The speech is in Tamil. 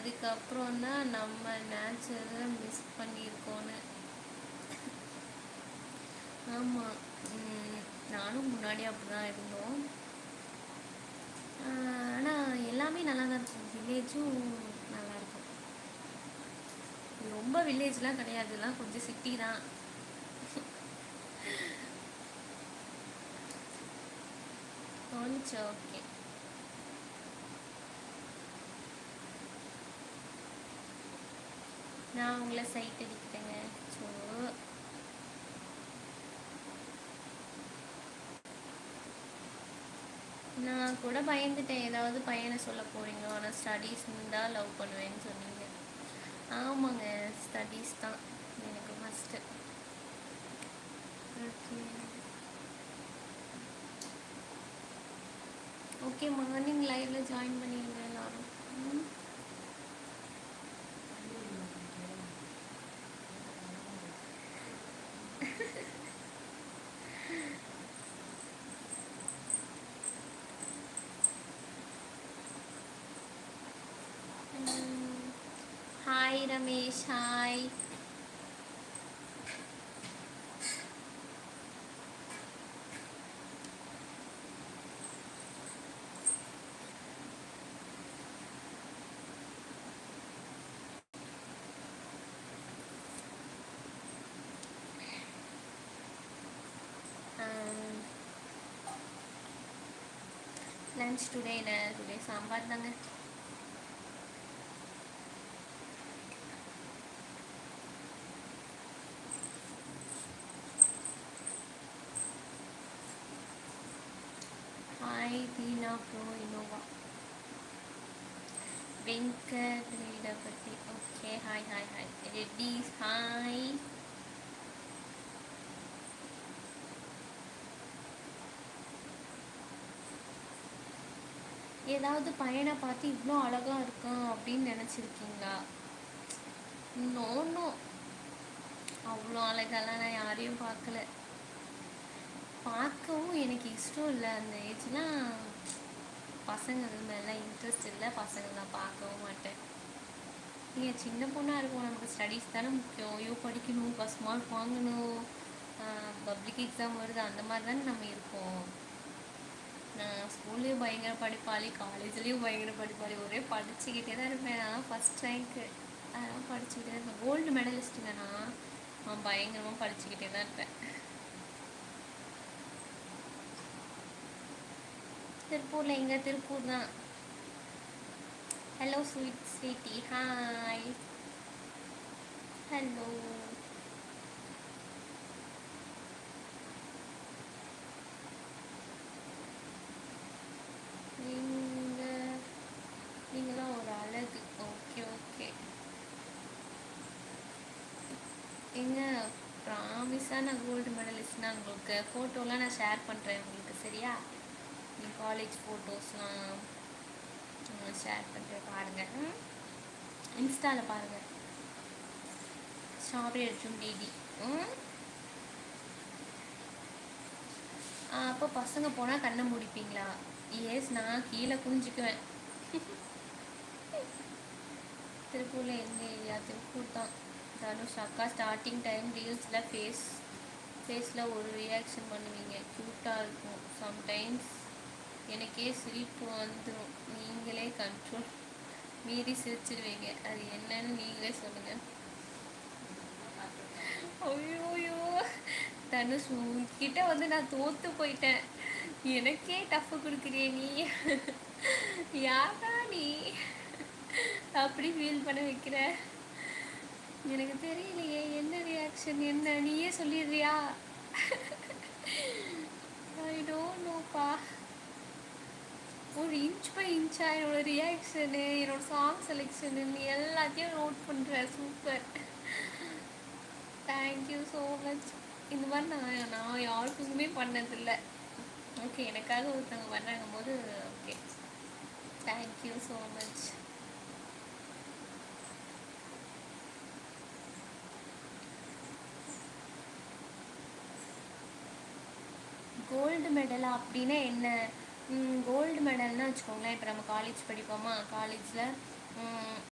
அதுக்கப்புறம் தான் நம்ம நேச்சுரலை மிஸ் பண்ணியிருக்கோன்னு. ஆமாம், நானும் முன்னாடி அப்படி தான் இருந்தோம். ஆனால் எல்லாமே நல்லா தான் இருக்கும். வில்லேஜும் நல்லாயிருக்கும். ரொம்ப வில்லேஜ்லாம் கிடையாது, எல்லாம் கொஞ்சம் சிட்டி தான். கொஞ்சம் ஓகே. நான் உங்களை சைட் அடிக்கிறேங்க. ஸோ நான் கூட பயந்துட்டேன், ஏதாவது பையனை சொல்ல போகிறீங்களோ. ஆனால் ஸ்டடீஸ் இருந்தால் லவ் பண்ணுவேன்னு சொன்னீங்க. ஆமாங்க, ஸ்டடீஸ் தான் எனக்கு ஃபஸ்ட்டு. ஓகே ஓகே, மார்னிங் லைவில் ஜாயின் பண்ணிடுங்க எல்லாரும். Hi Ramesh, hi. Lunch today sambar தாங்க. Hi Deena bro Innova Venkat Veedapatti. Okay, hi hi hi. Reddy hi. ஏதாவது பையனை பார்த்து இவ்வளோ அழகாக இருக்கான் அப்படின்னு நினச்சிருக்கீங்களா? நோ, அவ்வளோ அழகெல்லாம் நான் யாரையும் பார்க்கல. பார்க்கவும் எனக்கு இஷ்டம் இல்லை. அந்த ஏஜ்லாம் பசங்க மேலாம் இன்ட்ரெஸ்ட் இல்லை. பசங்க நான் பார்க்கவும் மாட்டேன். நீங்கள் சின்ன பொண்ணாக இருக்கும், நமக்கு ஸ்டடீஸ் தானே முக்கியம். ஐயோ படிக்கணும், ஃபஸ்ட் மார்க் வாங்கணும், பப்ளிக் எக்ஸாம் வருது, அந்த மாதிரி தானே நம்ம இருக்கோம். நான் ஸ்கூல்லேயும் பயங்கர படிப்பாளி, காலேஜ்லேயும் பயங்கர படிப்பாளி. ஒரே படிச்சுக்கிட்டே தான் இருப்பேன். நான் ஃபஸ்ட் ரேங்க்கு, அதெல்லாம் படிச்சுக்கிட்டே தான் இருப்பேன். கோல்டு மெடலிஸ்ட்டுங்க நான் பயங்கரமாக படிச்சுக்கிட்டே தான் இருப்பேன். திருப்பூரில் எங்கே? திருப்பூர் தான். Hello sweetie, hi. ஹலோ. நீங்களாம் ஒரு அழகு. Okay okay. எங்க ப்ராமிஸாக நான் கோல்டு மெடலிஸ்ட்னா உங்களுக்கு ஃபோட்டோலாம் நான் ஷேர் பண்ணுறேன் உங்களுக்கு, சரியா? என் காலேஜ் ஃபோட்டோஸ்லாம் ஷேர் பண்ணுறேன், பாருங்கள். இன்ஸ்டாவில் பாருங்கள். Strawberry Arjun DD. அப்போ பசங்க போனால் கண்ணை முடிப்பீங்களா? எஸ், நான் கீழே குனிஞ்சிக்குவேன். திருப்பூரில் எந்த ஏரியா? திருப்பூர் தான். தனுஷ் அக்கா, ஸ்டார்டிங் டைம் ரீல்ஸில் ஃபேஸில் ஒரு ரியாக்ஷன் பண்ணுவீங்க, க்யூட்டாக இருக்கும். சம்டைம்ஸ் எனக்கே சிரிப்பு வந்துடும். நீங்களே கண்ட்ரோல் மீறி சிரிச்சிடுவீங்க, அது என்னன்னு நீங்களே சொல்லுங்கள். ஐயோயோ தனுஷ், உங்ககிட்ட வந்து நான் தோற்று போயிட்டேன். எனக்கே டஃப்பு கொடுக்குறியே நீ. யாரா நீ அப்படி ஃபீல் பண்ண வைக்கிற? எனக்கு தெரியலையே என்ன ரியாக்ஷன், என்ன நீயே சொல்லிடுறியா? I don't நோப்பா. ஒரு இன்ச் பை இன்ச்சா என்னோட ரியாக்ஷனு, என்னோட சாங் செலெக்ஷனு, நீ எல்லாத்தையும் நோட் பண்ணுற. Super, thank you so much. இந்த மாதிரி நான் யாருக்குமே பண்ணதில்லை. ஓகே, எனக்காக ஒருத்தவங்க பண்ணாங்க போது okay, thank you so much. Gold மெடலா அப்படின்னா என்ன? கோல்டு மெடல்னால் வச்சுக்கோங்களேன், இப்போ நம்ம காலேஜ் படிப்போமா, காலேஜில்